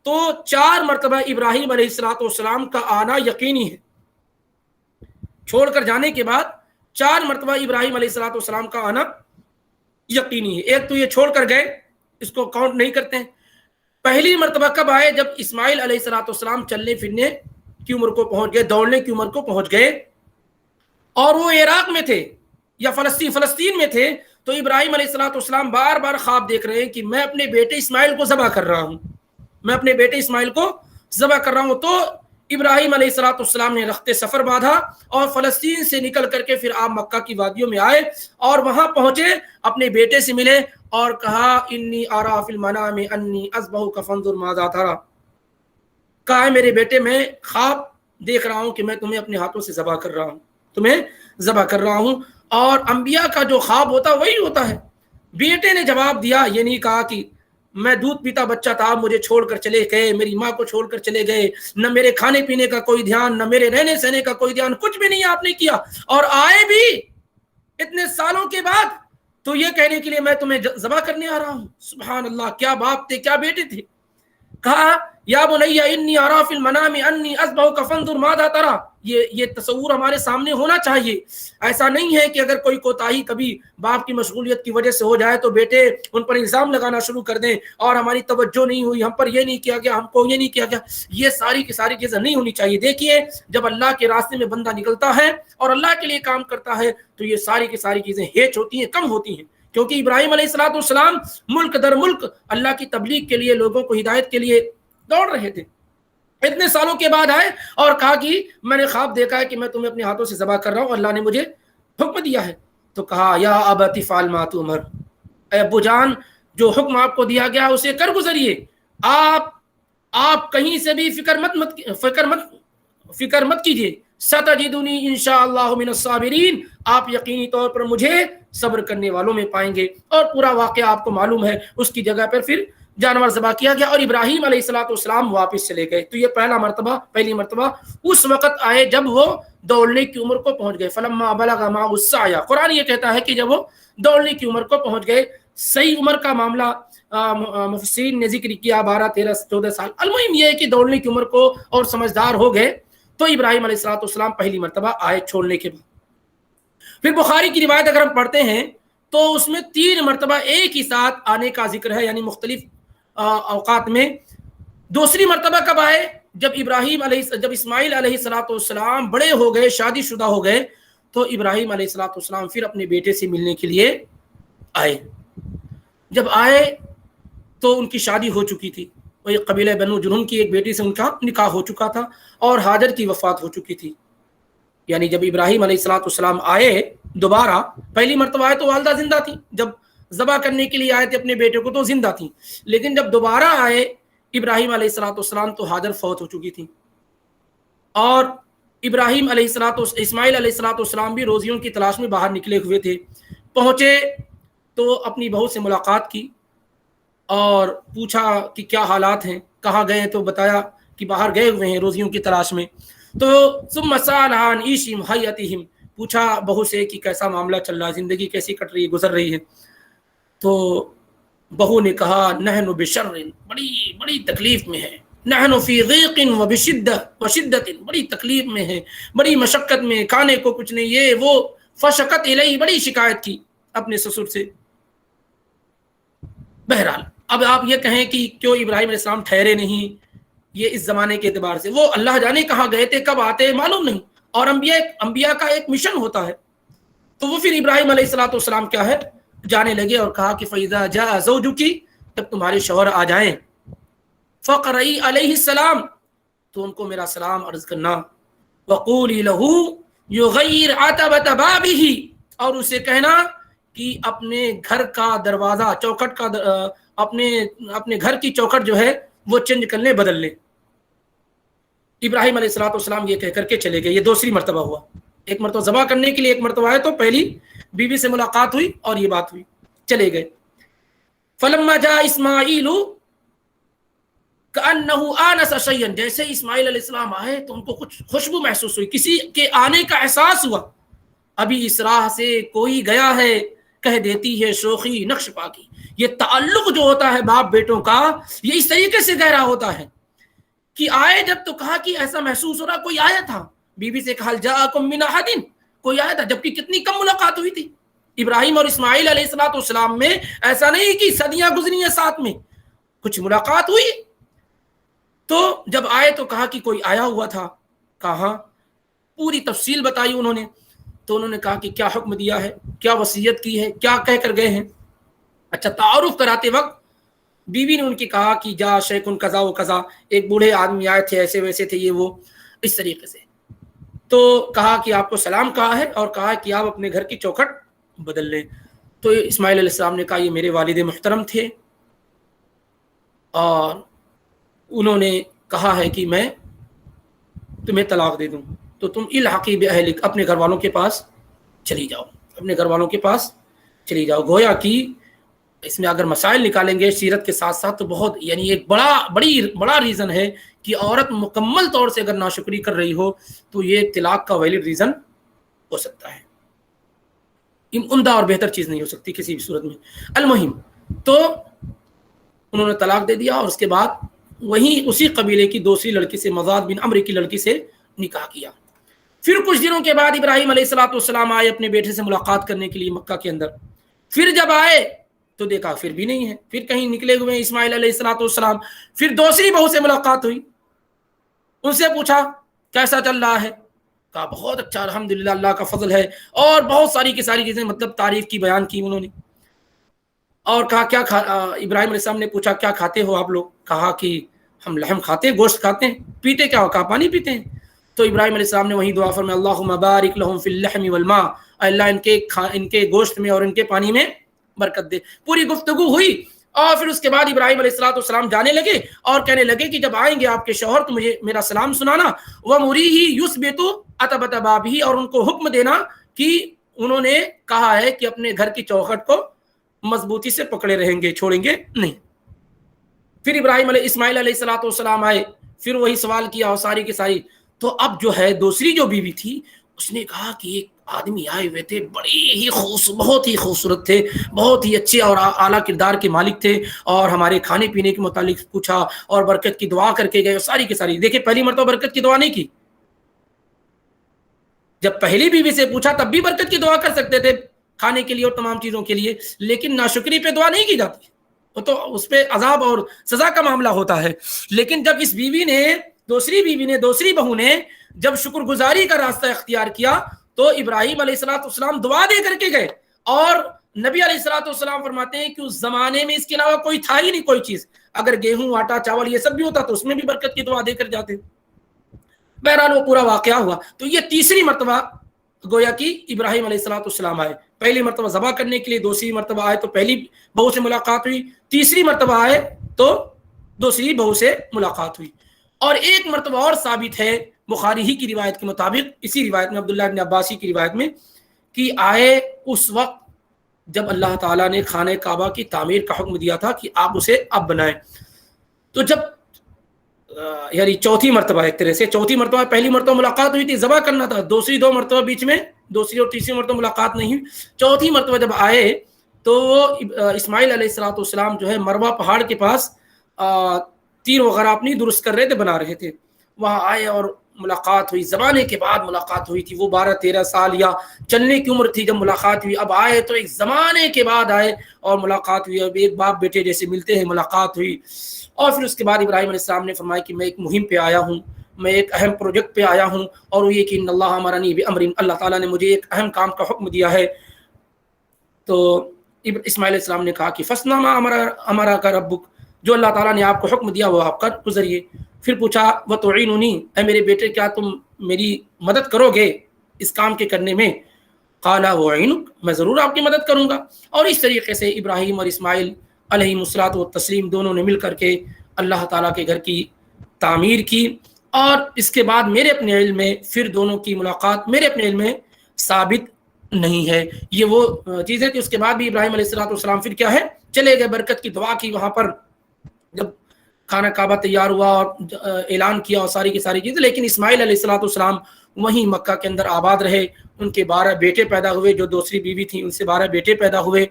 Speaker 3: تو 4 مرتبہ ابراہیم علیہ الصلوۃ والسلام کا آنا یقینی ہے. چھوڑ کر جانے کے بعد 4 مرتبہ ابراہیم علیہ الصلوۃ والسلام کا آنا یقینی ہے. ایک تو یہ چھوڑ کر گئے, اس کو کاؤنٹ نہیں کرتے ہیں. پہلی مرتبہ کب آئے؟ جب اسماعیل علیہ الصلوۃ والسلام چلنے پھرنے کی عمر کو پہنچ گئے, دوڑنے کی عمر کو پہنچ گئے, اور وہ عراق میں تھے یا فلسطین میں تھے. تو ابراہیم علیہ الصلوۃ والسلام بار بار خواب دیکھ رہے ہیں کہ میں اپنے بیٹے اسماعیل کو ذبح کر رہا ہوں, تو ابراہیم علیہ الصلوۃ والسلام نے رخت سفر باندھا اور فلسطین سے نکل کر کے پھر آپ مکہ کی وادیوں میں آئے اور وہاں پہنچے, اپنے بیٹے سے ملے اور کہا انی ارا فی المنام انی اذبحک فانظر ماذا تری. کہا ہے میرے بیٹے میں خواب دیکھ رہا ہوں کہ میں تمہیں اپنے ہاتھوں سے ذبح کر رہا ہوں. اور انبیاء کا جو خواب ہوتا وہی ہوتا ہے. بیٹے نے جواب دیا, یہ نہیں کہا کہ میں دودھ پیتا بچہ تھا, مجھے چھوڑ کر چلے گئے, میری ماں کو چھوڑ کر چلے گئے, نہ میرے کھانے پینے کا کوئی دھیان, نہ میرے رہنے سہنے کا کوئی دھیان, کچھ بھی نہیں آپ نے کیا, اور آئے بھی اتنے سالوں کے بعد تو یہ کہنے کے لیے میں تمہیں ذبح کرنے آ رہا ہوں. سبحان اللہ, کیا باپ تھے, کیا بیٹے تھے. کہا یا بنی انی ارا فی المنام انی اذبحک فانظر ماذا تری. یہ تصور ہمارے سامنے ہونا چاہیے. ایسا نہیں ہے کہ اگر کوئی کوتاہی کبھی باپ کی مشغولیت کی وجہ سے ہو جائے تو بیٹے ان پر الزام لگانا شروع کر دیں, اور ہماری توجہ نہیں ہوئی, ہم پر یہ نہیں کیا گیا, ہم کو یہ نہیں کیا گیا. یہ ساری کی ساری چیزیں نہیں ہونی چاہیے. دیکھیے جب اللہ کے راستے میں بندہ نکلتا ہے اور اللہ کے لیے کام کرتا ہے تو یہ ساری کی ساری چیزیں ہیچ ہوتی ہیں, کم ہوتی ہیں. کیونکہ ابراہیم علیہ الصلوۃ والسلام ملک در ملک اللہ کی تبلیغ کے لیے, لوگوں کو ہدایت کے لیے دوڑ رہے تھے. اتنے سالوں کے بعد آئے اور کہا کہ میں نے خواب دیکھا ہے کہ میں تمہیں اپنے ہاتھوں سے ذبح کر رہا ہوں, اللہ نے مجھے حکم دیا ہے. تو کہا یا ابت افعل ما تؤمر, اے ابو جان جو حکم آپ کو دیا گیا اسے کر گزریے. آپ کہیں سے بھی فکر مت کیجیے. ستجدنی انشاءاللہ من الصابرین, آپ یقینی طور پر مجھے صبر کرنے والوں میں پائیں گے. اور پورا واقعہ آپ کو معلوم ہے. اس کی جگہ پر پھر جانور ذبح کیا گیا اور ابراہیم علیہ الصلوۃ والسلام واپس چلے گئے. تو یہ پہلی مرتبہ اس وقت آئے جب وہ دوڑنے کی عمر کو پہنچ گئے. فلما بلغ معه السعی, قرآن یہ کہتا ہے کہ جب وہ دوڑنے کی عمر کو پہنچ گئے. صحیح عمر کا معاملہ مفسرین نے ذکر کیا 12 13 14 سال. المہم یہ ہے کہ دوڑنے کی عمر کو اور سمجھدار ہو گئے تو ابراہیم علیہ الصلوۃ والسلام پہلی مرتبہ آئے چھوڑنے کے بعد. پھر بخاری کی روایت اگر ہم پڑھتے ہیں تو اس میں 3 مرتبہ ایک ہی ساتھ آنے کا ذکر ہے, یعنی مختلف اوقات میں. دوسری مرتبہ کب آئے؟ جب اسماعیل علیہ الصلوۃ والسلام بڑے ہو گئے, شادی شدہ ہو گئے, تو ابراہیم علیہ الصلوۃ والسلام پھر اپنے بیٹے سے ملنے کے لیے آئے. جب آئے تو ان کی شادی ہو چکی تھی. وہ ایک قبیلہ بنو جرہم کی ایک بیٹی سے ان کا نکاح ہو چکا تھا اور ہاجر کی وفات ہو چکی تھی. یعنی جب ابراہیم علیہ الصلوۃ والسلام آئے دوبارہ, پہلی مرتبہ آئے تو والدہ زندہ تھی, جب ذبح کرنے کے لیے آئے تھے اپنے بیٹے کو تو زندہ تھیں, لیکن جب دوبارہ آئے ابراہیم علیہ الصلوۃ والسلام تو ہاجر فوت ہو چکی تھی. اور اسماعیل علیہ الصلوۃ والسلام بھی روزیوں کی تلاش میں باہر نکلے ہوئے تھے. پہنچے تو اپنی بہو سے ملاقات کی اور پوچھا کہ کیا حالات ہیں, کہاں گئے, تو بتایا کہ باہر گئے ہوئے ہیں روزیوں کی تلاش میں. تو ثم سأل عن عیشہم حیاتہم, پوچھا بہو سے کہ کیسا معاملہ چل رہا ہے, زندگی کیسی کٹ رہی ہے, گزر رہی ہے. تو بہو نے کہا نحن بشر, بڑی تکلیف میں ہے. نحن فی ضیق وشدت, بڑی تکلیف میں ہے, بڑی مشقت میں, کھانے کو کچھ نہیں, یہ وہ. فشکت الیہ, بڑی شکایت کی اپنے سسر سے. بہرحال اب آپ یہ کہیں کہ کیوں ابراہیم علیہ السلام ٹھہرے نہیں، یہ اس زمانے کے اعتبار سے، وہ اللہ جانے کہاں گئے تھے، کب آتے معلوم نہیں، اور انبیاء کا ایک مشن ہوتا ہے. تو وہ پھر ابراہیم علیہ السلام کیا ہے جانے لگے اور کہا کہ فَإِذَا جَاءَ زَوْجُكِ، جب تمہارے شوہر آ جائیں، فَقْرَئِي عَلَيْهِ السلام، تو ان کو میرا سلام عرض کرنا، وَقُولِي لَهُ يُغَيِّرْ عَتَبَةَ بَابِهِ، اور اسے کہنا کہ اپنے گھر کا دروازہ چوکھٹ کا اپنے گھر کی چوکھٹ جو ہے وہ چینج کر لیں، بدل لیں. ابراہیم علیہ السلام یہ کہہ کر کے چلے گئے. یہ دوسری مرتبہ ہوا. ایک مرتبہ ذبح کرنے کے لیے ایک مرتبہ آئے تو پہلی بیوی سے ملاقات ہوئی اور یہ بات ہوئی، چلے گئے. فلما جاء اسماعیل کأنه آنس شیئا، جیسے اسماعیل علیہ السلام آئے تو ان کو کچھ خوشبو محسوس ہوئی، کسی کے آنے کا احساس ہوا. ابھی اس راہ سے کوئی گیا ہے، کہہ دیتی ہے شوخی نقش پاکی. یہ تعلق جو ہوتا ہے باپ بیٹوں کا، یہ اس طریقے سے گہرا ہوتا ہے کہ آئے جب تو کہا کہ ایسا محسوس ہو رہا کوئی آیا تھا. بی سے کہا جاءکم من احد، کوئی آیا تھا، جبکہ کتنی کم ملاقات ہوئی تھی ابراہیم اور اسماعیل علیہ السلام میں. ایسا نہیں کہ صدیاں گزری ہیں ساتھ میں، کچھ ملاقات ہوئی. تو جب آئے تو کہا کہ کوئی آیا ہوا تھا. کہاں؟ پوری تفصیل بتائی انہوں نے. تو انہوں نے کہا کہ کیا حکم دیا ہے، کیا وصیت کی ہے، کیا کہہ کر گئے ہیں. اچھا، تعارف کراتے وقت بیوی نے ان کی کہا کہ جا شیخ قضا و قضا، ایک بوڑھے آدمی آئے تھے، ایسے ویسے تھے، یہ وہ اس طریقے سے. تو کہا کہ آپ کو سلام کہا ہے اور کہا کہ آپ اپنے گھر کی چوکھٹ بدل لیں. تو اسماعیل علیہ السلام نے کہا یہ میرے والد محترم تھے اور انہوں نے کہا ہے کہ میں تمہیں طلاق دے دوں، تو تم الحقی باہلک، اپنے گھر والوں کے پاس چلی جاؤ، اپنے گھر والوں کے پاس چلی جاؤ. گویا کہ اس میں اگر مسائل نکالیں گے سیرت کے ساتھ ساتھ تو بہت، یعنی ایک بڑا ریزن ہے کہ عورت مکمل طور سے اگر ناشکری کر رہی ہو تو یہ طلاق کا ویلڈ ریزن ہو سکتا ہے. عمدہ اور بہتر چیز نہیں ہو سکتی کسی بھی صورت میں. المہم، تو انہوں نے طلاق دے دیا اور اس کے بعد وہیں اسی قبیلے کی دوسری لڑکی سے، مزاد بن عمرو کی لڑکی سے نکاح کیا. پھر کچھ دنوں کے بعد ابراہیم علیہ السلام آئے اپنے بیٹے سے ملاقات کرنے کے لیے مکہ کے اندر. پھر جب آئے تو دیکھا پھر بھی نہیں ہے، پھر کہیں نکلے ہوئے ہیں اسماعیل علیہ السلام. پھر دوسری بہو سے ملاقات ہوئی، ان سے پوچھا کیسا چل رہا ہے، کہا بہت اچھا الحمدللہ، اللہ کا فضل ہے، اور بہت ساری کی ساری چیزیں مطلب تعریف کی بیان کی انہوں نے. اور کہا کیا ابراہیم علیہ السلام نے پوچھا کیا کھاتے ہو آپ لوگ، کہا کہ ہم لحم کھاتے ہیں، گوشت کھاتے ہیں. پیتے کیا ہو، کہا پانی پیتے ہیں. تو ابراہیم علیہ السلام نے وہی دعا فرمائی اللہم بارک لہم فی اللحم والماء، اللہ ان کے گوشت میں اور ان کے پانی میں برکت دے. پوری گفتگو ہوئی اور پھر اس کے بعد ابراہیم علیہ السلام جانے لگے اور کہنے لگے کہ جب آئیں گے آپ کے شوہر تو مجھے میرا سلام سنانا. وَمُرِيهِ يُثْبِتُ عَتَبَةَ بَابِهِ، اور ان کو حکم دینا کہ انہوں نے کہا ہے کہ اپنے گھر کی چوکھٹ کو مضبوطی سے پکڑے رہیں گے، چھوڑیں گے نہیں. پھر اسماعیل علیہ السلام آئے، پھر وہی سوال کیا اور ساری کی ساری. تو اب جو ہے دوسری جو بیوی تھی اس نے کہا کہ ایک آدمی آئے ہوئے تھے، بہت ہی خوبصورت تھے، بہت ہی اچھے اور اعلیٰ کردار کے مالک تھے، اور ہمارے کھانے پینے کے متعلق پوچھا اور برکت کی دعا کر کے گئے، ساری کی ساری. دیکھیں پہلی مرتبہ برکت کی دعا نہیں کی، جب پہلی بیوی سے پوچھا تب بھی برکت کی دعا کر سکتے تھے کھانے کے لیے اور تمام چیزوں کے لیے، لیکن ناشکری پہ دعا نہیں کی جاتی، وہ تو اس پہ عذاب اور سزا کا معاملہ ہوتا ہے. لیکن جب اس دوسری بہو نے جب شکر گزاری کا راستہ اختیار کیا تو ابراہیم علیہ السلام دعا دے کر کے گئے. اور نبی علیہ السلام فرماتے ہیں کہ اس زمانے میں اس کے علاوہ کوئی تھا ہی نہیں کوئی چیز، اگر گیہوں آٹا چاول یہ سب بھی ہوتا تو اس میں بھی برکت کی دعا دے کر جاتے. بہرحال وہ پورا واقعہ ہوا. تو یہ تیسری مرتبہ گویا کہ ابراہیم علیہ السلام آئے. پہلی مرتبہ ذبح کرنے کے لیے، دوسری مرتبہ آئے تو پہلی بہو سے ملاقات ہوئی، تیسری مرتبہ آئے تو دوسری بہو سے ملاقات ہوئی. اور ایک مرتبہ اور ثابت ہے بخاری ہی کی روایت کے مطابق، اسی روایت میں عبداللہ بن عباسی کی روایت میں، کہ آئے اس وقت جب اللہ تعالیٰ نے خانہ کعبہ کی تعمیر کا حکم دیا تھا کہ آپ اسے اب بنائیں. تو جب یعنی چوتھی مرتبہ، ایک طرح سے چوتھی مرتبہ، پہلی مرتبہ ملاقات ہوئی تھی، ذبح کرنا تھا، دوسری دو مرتبہ بیچ میں، دوسری اور تیسری مرتبہ ملاقات نہیں ہوئی. چوتھی مرتبہ جب آئے تو اسماعیل علیہ السلام جو ہے مروہ پہاڑ کے پاس تیر وغیرہ اپنی درست کر رہے تھے، بنا رہے تھے. وہاں آئے اور ملاقات ہوئی، زمانے کے بعد ملاقات ہوئی تھی، وہ 12-13 سال یا چلنے کی عمر تھی جب ملاقات ہوئی، اب آئے تو ایک زمانے کے بعد آئے اور ملاقات ہوئی، اب ایک باپ بیٹے جیسے ملتے ہیں ملاقات ہوئی۔ اور پھر اس کے بعد ابراہیم علیہ السلام نے فرمایا کہ میں ایک مہم پہ آیا ہوں، میں ایک اہم پروجیکٹ پہ آیا ہوں، اور وہ یہ کہ ان اللہ امرنی بامر، اللہ تعالیٰ نے مجھے ایک اہم کام کا حکم دیا ہے۔ تو اسماعیل علیہ السلام نے کہا کہ فصنع ما امرا کا ربک، جو اللہ تعالیٰ نے آپ کو حکم دیا وہ آپ کر گزریے۔ پھر پوچھا وتعیننی، اے میرے بیٹے کیا تم میری مدد کرو گے اس کام کے کرنے میں؟ قال اعینک، میں ضرور آپ کی مدد کروں گا۔ اور اس طریقے سے ابراہیم اور اسماعیل علیہ الصلوۃ والتسلیم دونوں نے مل کر کے اللہ تعالیٰ کے گھر کی تعمیر کی، اور اس کے بعد میرے اپنے علم میں پھر دونوں کی ملاقات میرے اپنے علم میں ثابت نہیں ہے۔ یہ وہ چیزیں تھی۔ اس کے بعد بھی ابراہیم علیہ الصلوۃ والسلام پھر کیا ہے چلے گئے، برکت کی دعا کی وہاں پر جب خانہ کعبہ تیار ہوا اور اعلان کیا اور ساری کی ساری چیزیں، لیکن اسماعیل علیہ الصلوۃ والسلام وہیں مکہ کے اندر آباد رہے۔ ان کے 12 بیٹے پیدا ہوئے، جو دوسری بیوی تھی ان سے 12 بیٹے پیدا ہوئے،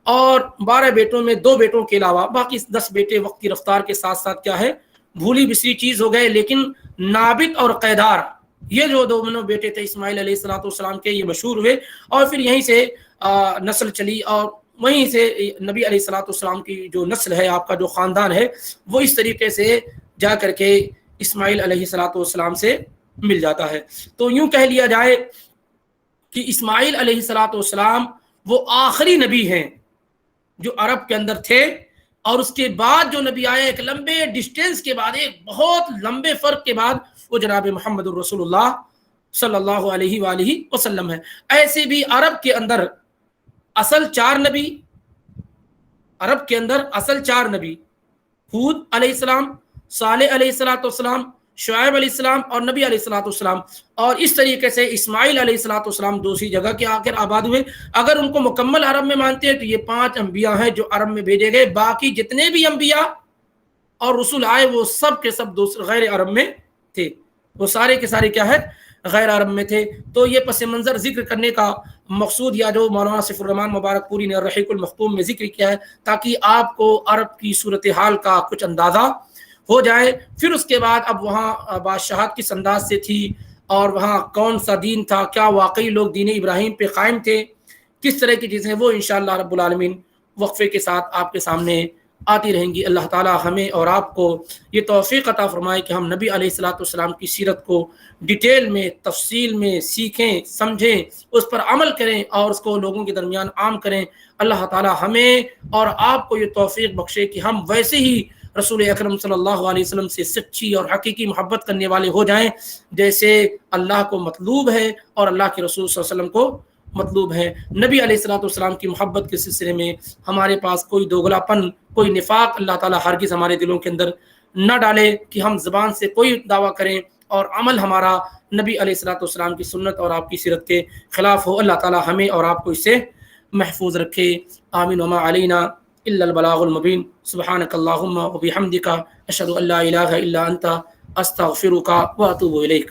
Speaker 3: اور 12 بیٹوں میں 2 بیٹوں کے علاوہ باقی 10 بیٹے وقت کی رفتار کے ساتھ ساتھ کیا ہے بھولی بسری چیز ہو گئے، لیکن نابت اور قیدار یہ جو دونوں بیٹے تھے اسماعیل علیہ الصلوۃ والسلام کے، یہ مشہور ہوئے، اور پھر یہیں سے نسل چلی، اور وہیں سے نبی علیہ الصلوۃ والسلام کی جو نسل ہے، آپ کا جو خاندان ہے، وہ اس طریقے سے جا کر کے اسماعیل علیہ الصلوۃ والسلام سے مل جاتا ہے۔ تو یوں کہہ لیا جائے کہ اسماعیل علیہ الصلوۃ والسلام وہ آخری نبی ہیں جو عرب کے اندر تھے، اور اس کے بعد جو نبی آئے ایک لمبے ڈسٹینس کے بعد، ایک بہت لمبے فرق کے بعد، وہ جناب محمد الرسول اللہ صلی اللہ علیہ وآلہ وسلم ہے۔ ایسے بھی عرب کے اندر اصل 4 نبی، عرب کے اندر اصل 4 نبی، ہود علیہ السلام، صالح علیہ الصلوۃ والسلام، شعیب علیہ السلام اور نبی علیہ الصلوۃ والسلام، اور اس طریقے سے اسماعیل علیہ الصلوۃ والسلام دوسری جگہ کے آخر آباد ہوئے۔ اگر ان کو مکمل عرب میں مانتے ہیں تو یہ 5 انبیاء ہیں جو عرب میں بھیجے گئے، باقی جتنے بھی انبیاء اور رسول آئے وہ سب کے سب غیر عرب میں تھے، وہ سارے کے سارے کیا ہے غیر عرب میں تھے۔ تو یہ پس منظر ذکر کرنے کا مقصود، یا جو مولانا سیف الرحمان مبارک پوری نے الرحیق المختوم میں ذکر کیا ہے، تاکہ آپ کو عرب کی صورتحال کا کچھ اندازہ ہو جائے۔ پھر اس کے بعد اب وہاں بادشاہت کس انداز سے تھی، اور وہاں کون سا دین تھا، کیا واقعی لوگ دین ابراہیم پہ قائم تھے، کس طرح کی چیزیں، وہ انشاءاللہ رب العالمین وقفے کے ساتھ آپ کے سامنے آتی رہیں گی۔ اللہ تعالی ہمیں اور آپ کو یہ توفیق عطا فرمائے کہ ہم نبی علیہ الصلوۃ والسلام کی سیرت کو ڈیٹیل میں، تفصیل میں سیکھیں، سمجھیں، اس پر عمل کریں اور اس کو لوگوں کے درمیان عام کریں۔ اللہ تعالی ہمیں اور آپ کو یہ توفیق بخشے کہ ہم ویسے ہی رسول اکرم صلی اللہ علیہ وسلم سے سچی اور حقیقی محبت کرنے والے ہو جائیں، جیسے اللہ کو مطلوب ہے اور اللہ کے رسول صلی اللہ علیہ وسلم کو مطلوب ہے۔ نبی علیہ الصلوۃ والسلام کی محبت کے سلسلے میں ہمارے پاس کوئی دوغلاپن، کوئی نفاق اللہ تعالیٰ ہرگز ہمارے دلوں کے اندر نہ ڈالے کہ ہم زبان سے کوئی دعویٰ کریں اور عمل ہمارا نبی علیہ الصلوۃ والسلام کی سنت اور آپ کی سیرت کے خلاف ہو۔ اللہ تعالیٰ ہمیں اور آپ کو اس سے محفوظ رکھے۔ آمین۔ وما علینا الا البلاغ المبین۔ سبحانک اللہم وبحمدک، اشہد ان لا الہ الا انت، استغفرک واتوب الیک۔